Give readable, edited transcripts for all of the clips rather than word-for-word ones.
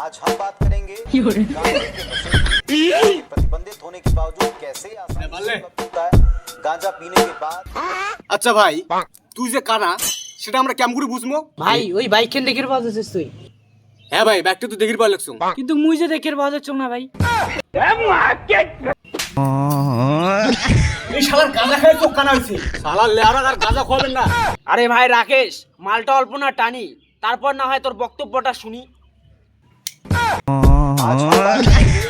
आज हम बात करेंगे प्रतिबंधित होने के बावजूद कैसे आसानी से होता है गांजा पीने के बाद। আচ্ছা ভাই তুই যে কানা সেটা আমরা কেমন করে বুঝবো? ভাই ওই বাইক কেন দেখির পাওয়া যাচ্ছিস তুই? হ্যাঁ ভাই ব্যাগটা তো দেখির পাওয়া লাগছো, কিন্তু মুই যে দেখির পাওয়া যাচ্ছ না ভাই। এই শালার গাঁজা খায় চোখ কানা হয়েছে। শালার লেয়ারা আর গাঁজা খাবেন না। আরে ভাই রাকেশ, মালটা অল্প না টানি, তারপর না হয় তোর বক্তব্যটা শুনি। आज हम बात करेंगे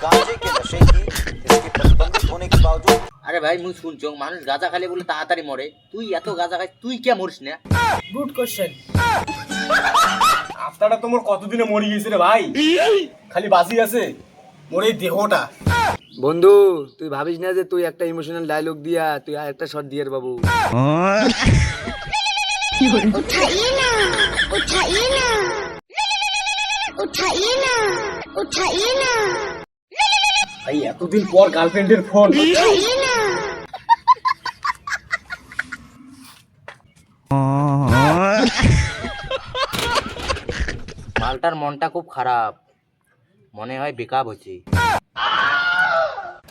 गांजे के नशे की, इसके प्रतिबंधित होने के बावजूद। আরে ভাই মুই শুনছো মানুষ গাঁজা খালে বলে তাড়াতাড়ি মরে, তুই এত গাঁজা খাই তুই কে মরিস না? Good question. আপনারা তোমার কতদিনে মরে গেছে রে ভাই, খালি বাজি আছে মোর এই দেহটা। বন্ধু তুই ভাবিস না যে তুই একটা ইমোশনাল ডায়লগ দিয়া তুই আর একটা শট দিয়ে বাবু। उठाइए ना उठाइए ना उठाइए ना उठाइए ना ভাই এতদিন পর গার্লফ্রেন্ডের ফোন। उठाइए ना মালটার মনটা খুব খারাপ, মনে হয় বেকাব হচ্ছে।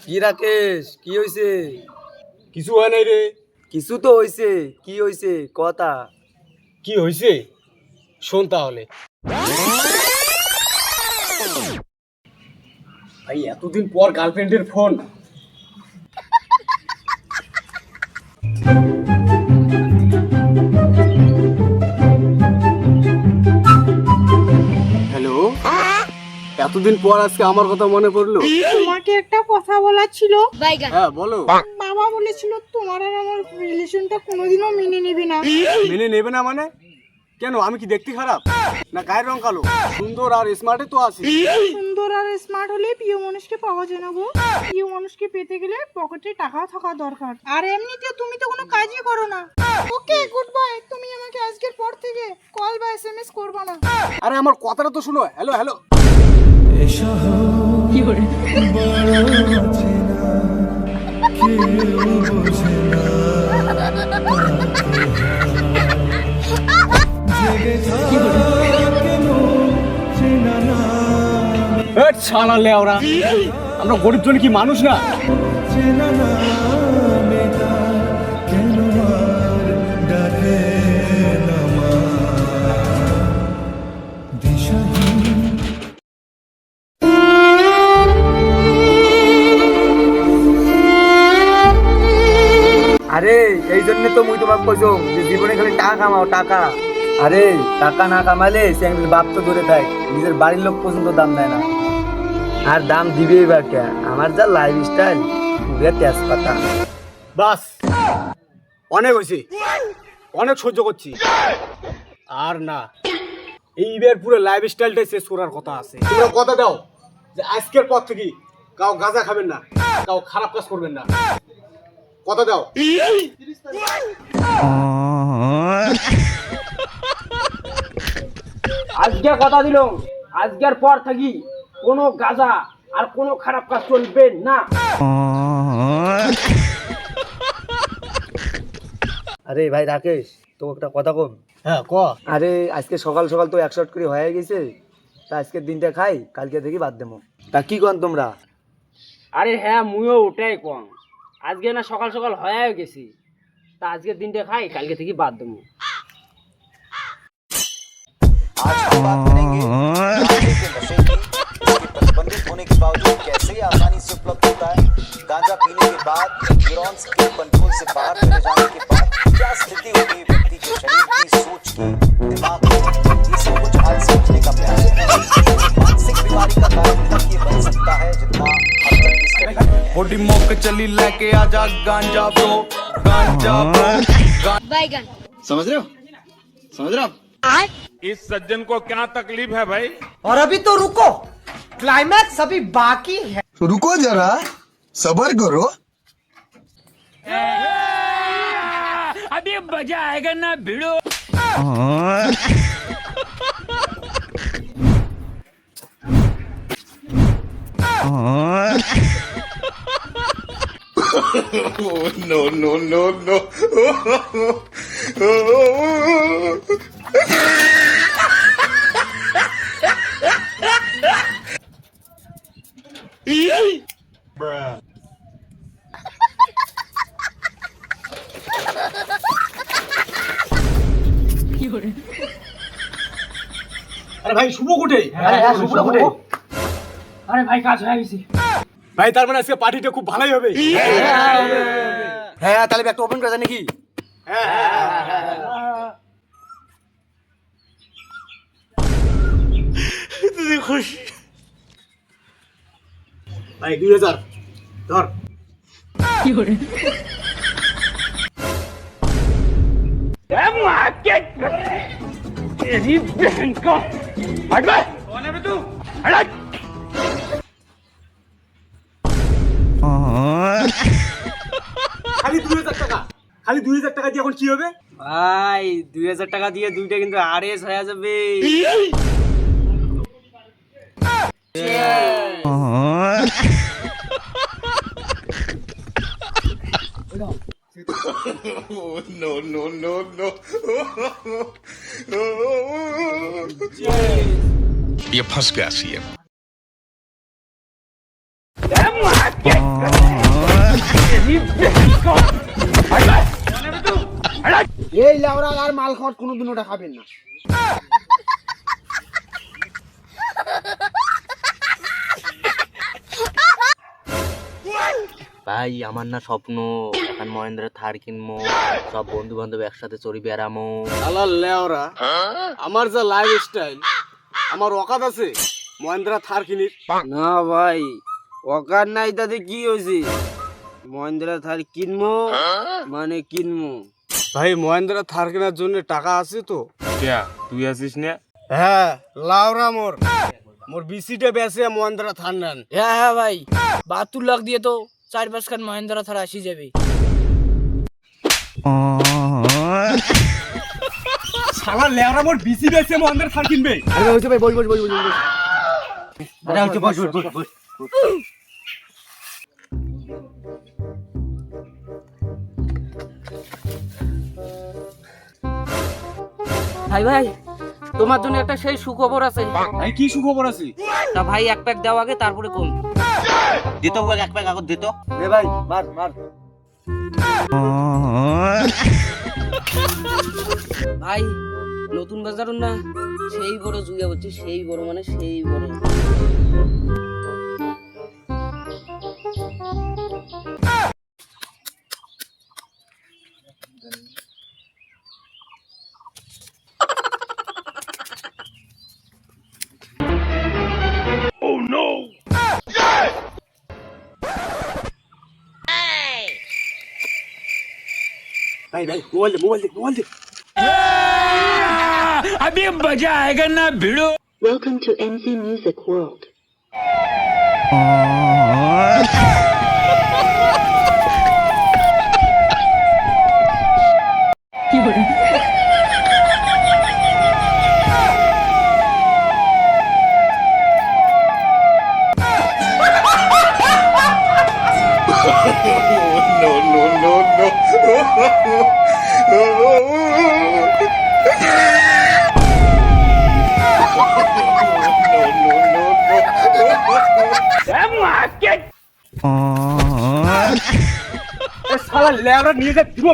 কি রাকেশ কি হইছে? কিছু হয় নাই রে। কিছু তো হইছে, কি হইছে কথা? কি হয়েছে শোন তাহলে। ভাই এতদিন পর গার্লফ্রেন্ডের ফোন। হ্যালো, এতদিন পর আজকে আমার কথা মনে পড়লো। তোমাকে একটা কথা বলার ছিল। হ্যাঁ বলো। বাবা বলেছিল তোমার আর আমার রিলেশনটা কোনোদিনও মেনে নেবে না। মেনে নেবে না মানে? কেন আমি কি দেখতে খারাপ না গায়ের রং কালো? সুন্দর আর স্মার্টে তো আছি। সুন্দর আর স্মার্ট হলে প্রিয় মানুষকে পাওয়া যায় না গো। প্রিয় মানুষকে পেতে গেলে পকেটে টাকা থাকা দরকার। আর এমনিতে তুমি তো কোনো কাজই করো না। ওকে গুড বাই, তুমি আমাকে আজকের পর থেকে কল বা এসএমএস করবে না। আরে আমার কথাটা তো শুনো। Hello hello. শালা লেওরা, আমরা গরিব জন কি মানুষ না? আরে এই জন্য তো মুই তোমাকে কইছো যে জীবনে খালি টাকা কামাও টাকা। আরে টাকা না কামালে সে বাপ তো ধরে থাকে, নিজের বাড়ির লোক পর্যন্ত দাম দেয় না। আর দাম দিবেই বা কে? আমার যা লাইফ স্টাইল পুরো তেজপাতা। বাস অনেক হয়েছে, অনেক সহ্য করছি। আর না, এইবার পুরো লাইফ স্টাইলটাই শেষ করার কথা আছে। তোমরা কথা দাও যে আজকের পর থেকে কাউ গাঁজা খাবেন না, কাউ খারাপ কাজ করবেন না। কথা দাও। আজকে কথা দিলাম, আজকের পর থাকি কোনো গাঁজা আর কোনো খারাপ কাজ চলবে না। আরে ভাই রাকেশ তো একটা কথা কম। হ্যাঁ ক। আরে আজকে সকাল সকাল তো 100 করে হয়ে গেছে, তা আজকের দিনটা খাই, কালকে থেকে বাদ দেবো। তা কি কন তোমরা? আরে হ্যাঁ মুইও ওটাই কম, আজকে না সকাল সকাল হয়ে গেছি, তা আজকের দিনটা খাই, কালকে থেকে বাদ দেবো। आज हम बात करेंगे गांजे के नशे की, इसके प्रतिबंधित होने के बावजूद कैसे आसानी से उपलब्ध होता है। गांजा पीने के बाद न्यूरॉन्स के कंट्रोल से बाहर चले जाने के बाद क्या स्थिति होगी व्यक्ति के शरीर की, सोच की, दिमाग की, ये सब कुछ आज समझने का प्रयास है। मानसिक बीमारी का कारण तक ये बन सकता है जितना अब तक की स्टडी में है। होडी मोक चली लेके आजा गांजा ब्रो गांजा ब्रो। समझ रहे हो इस सज्जन को क्या तकलीफ है भाई? और अभी तो रुको, क्लाइमैक्स अभी बाकी है। रुको जरा सबर करो। अभी मजा आएगा ना भिड़ो। No no no no. আরে ভাই শুভ কোটে আরে ভাই কাজ হয়ে গেছে। ভাই তার মানে আজকে পার্টিটা খুব ভালোই হবে। হ্যাঁ তাহলে একটা ওপেন করা যায় নাকি? ভাই 2000 ধর। খালি 2000 টাকা, খালি 2000 টাকা দিয়ে এখন কি হবে? ভাই 2000 টাকা দিয়ে দুইটা কিন্তু আরএস হয়ে যাবে। ये फंस गया सीएम। এই লাউরা আর মাল খাওয়ার কোনোদিন ওটা খাবেন না। ভাই আমার না স্বপ্ন এখন মহেন্দ্র থার কিনবো, সব বন্ধু বান্ধব একসাথে চড়ি বেড়ামো। আলাল লেওরা, আমার যা লাইফ স্টাইল, আমার অকাত আছে মহেন্দ্রা থার কিনির? না ভাই অকার নাই, তাতে কি হয়েছে? মহেন্দ্রা থার কিনবো মানে কিনবো। ভাই মহেন্দ্রা থার কেনার জন্য টাকা আছে তো? তুই আসিস না? হ্যাঁ লাউরা মোর বিসিটা বেসে মহেন্দ্রা থার নেন। হ্যাঁ ভাই 72 লাখ দিয়ে তো 4-5 খান মহেন্দ্রা থার আসি যাবে। শালা লেওরা মোর বিসি বেসে মহেন্দ্রা থার কিনবে। আরে হচ্ছে ভাই বল। আরে হচ্ছে বস। ভাই ভাই তোমার জন্য একটা সেই সুখবর আছে। ভাই কি সুখবর আছে? তা ভাই এক প্যাক দাও আগে, তারপরে কোন দিত এক প্যাক আগত দিত। রে ভাই মার। ভাই নতুন বাজার না সেই বড় জুয়া হচ্ছে, সেই বড় মানে সেই বড়। भाई मोबाइल दे अभी मजा आएगा ना भिड़ो। Welcome to NZ Music World. साला लेवरा নিয়ে যা দিব।